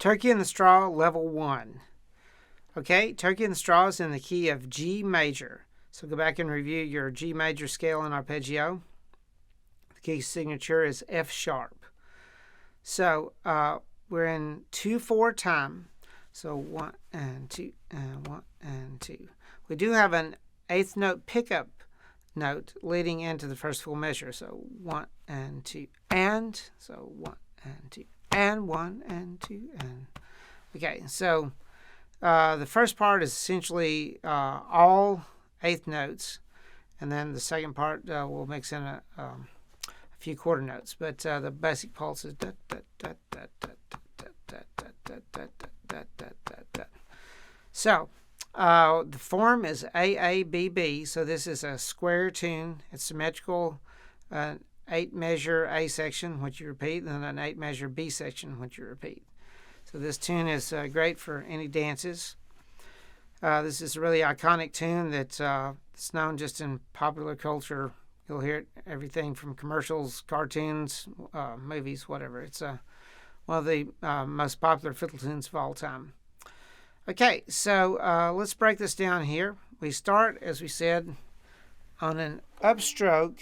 Turkey in the Straw, level 1. Okay, Turkey in the Straw is in the key of G major. So go back and review your G major scale in arpeggio. The key signature is F sharp. So we're in 2/4 time. So 1 and 2 and 1 and 2. We do have an eighth note pickup note leading into the first full measure. So 1 and 2 and. So 1 and 2 and 1 and 2 and. Okay, so the first part is essentially all eighth notes, and then the second part we'll mix in a few quarter notes. But the basic pulse is da da da da da da da da da da da da da. So the form is AABB. So this is a square tune. It's symmetrical. 8 measure A section, which you repeat, and then an 8 measure B section, which you repeat. So this tune is great for any dances. This is a really iconic tune that's known just in popular culture. You'll hear it everything from commercials, cartoons, movies, whatever. It's one of the most popular fiddle tunes of all time. Okay, so let's break this down here. We start, as we said, on an upstroke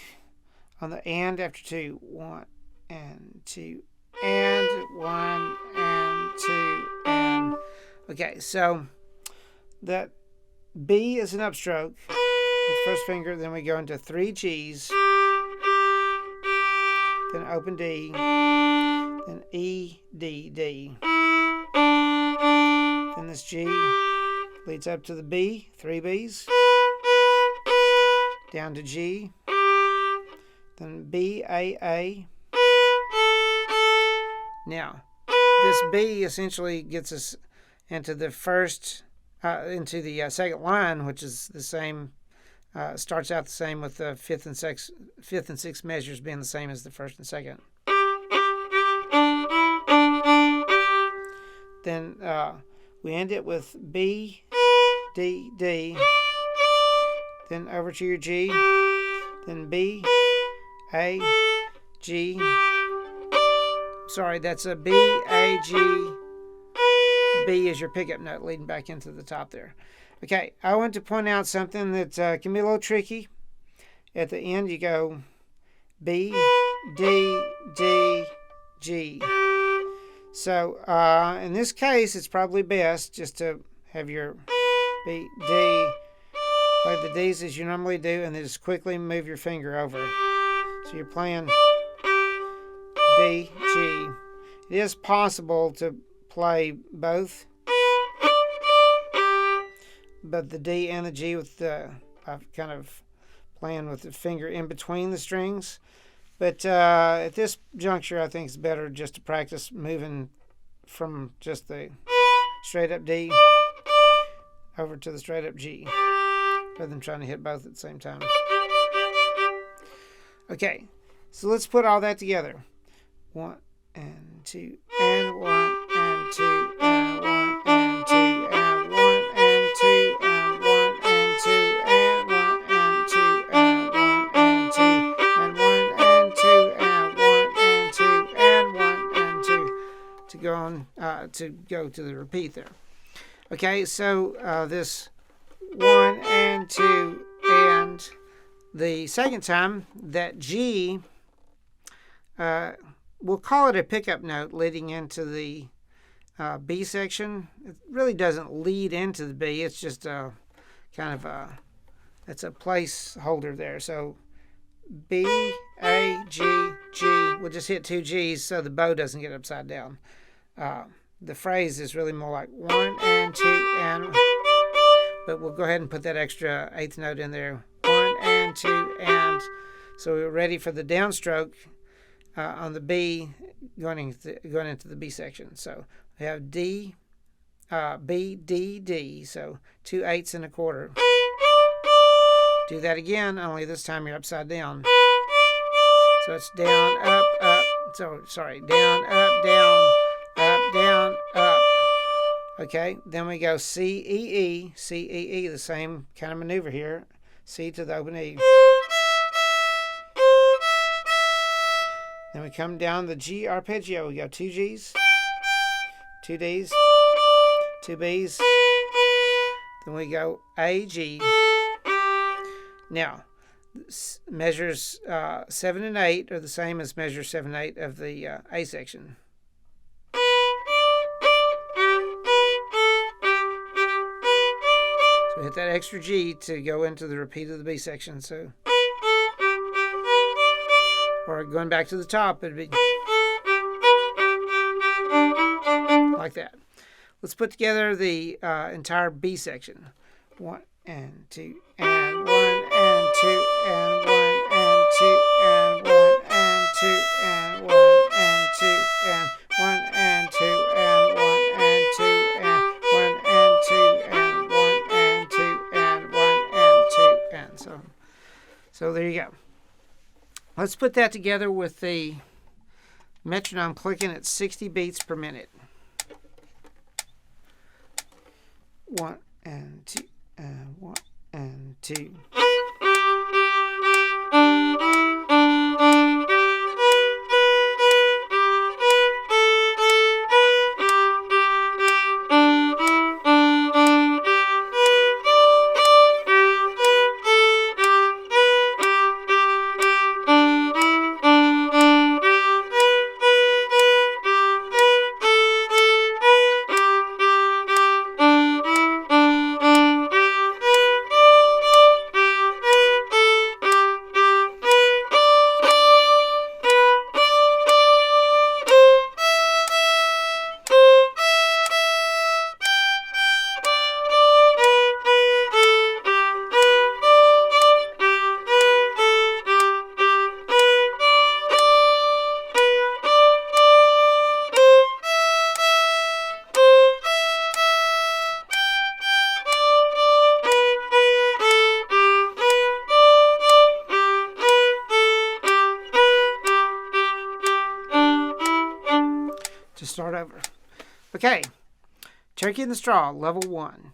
on the and after 2. 1 and 2 and 1 and 2 and. Okay, so that B is an upstroke with the first finger. Then we go into 3 G's, then open D, then E, D, D. Then this G leads up to the B, 3 B's, down to G, then B, A, A. Now, this B essentially gets us into the into the second line, which is the same. Starts out the same with the fifth and sixth measures being the same as the first and second. Then we end it with B, D, D. Then over to your G. Then B, A, G. Sorry, that's a B, A, G. B is your pickup note leading back into the top there. Okay, I want to point out something that can be a little tricky. At the end, you go B, D, D, G. So in this case, it's probably best just to have your B, D, play the D's as you normally do, and then just quickly move your finger over. So you're playing D, G. It is possible to play both, but the D and the G with the kind of playing with the finger in between the strings. But at this juncture, I think it's better just to practice moving from just the straight up D over to the straight up G, rather than trying to hit both at the same time. Okay, so let's put all that together. 1 and 2 and 1 and 2 and 1 and 2 and 1 and 2 and 1 and 2 and 1 and 2 and 1 and 2 and 1 and 2 and 1 and 2 and 1 and 2 to go on to go to the repeat there. Okay, so this 1 and 2 and the second time that G. We'll call it a pickup note leading into the B section. It really doesn't lead into the B. It's just a kind of it's a placeholder there. So B, A, G, G. We'll just hit 2 G's so the bow doesn't get upside down. The phrase is really more like 1 and 2 and, but we'll go ahead and put that extra eighth note in there. 1 and 2 and. So we're ready for the downstroke. On the B, going into the B section. So we have D, B, D, D. So 2 8s and a quarter. Do that again, only this time you're upside down. So it's down, up, up. So sorry, down, up, down, up. Okay, then we go C, E, E, C, E, E. The same kind of maneuver here. C to the open E. Then we come down the G arpeggio. We go 2 G's, 2 Ds, 2 Bs, then we go A, G. Now, measures 7 and 8 are the same as measure 7 and 8 of the A section. So hit that extra G to go into the repeat of the B section. So, or going back to the top, it'd be like that. Let's put together the entire B section. 1 and 2 and 1 and 2 and 1 and 2 and 1 and 2 and 1 and 2 and 1 and 2 and 1 and 2 and 1 and 2 and 1 and 2 and 1 and 2 and so on. So there you go. Let's put that together with the metronome clicking at 60 beats per minute. 1 and 2 and 1 and 2. To start over. Okay, Turkey in the Straw, level 1.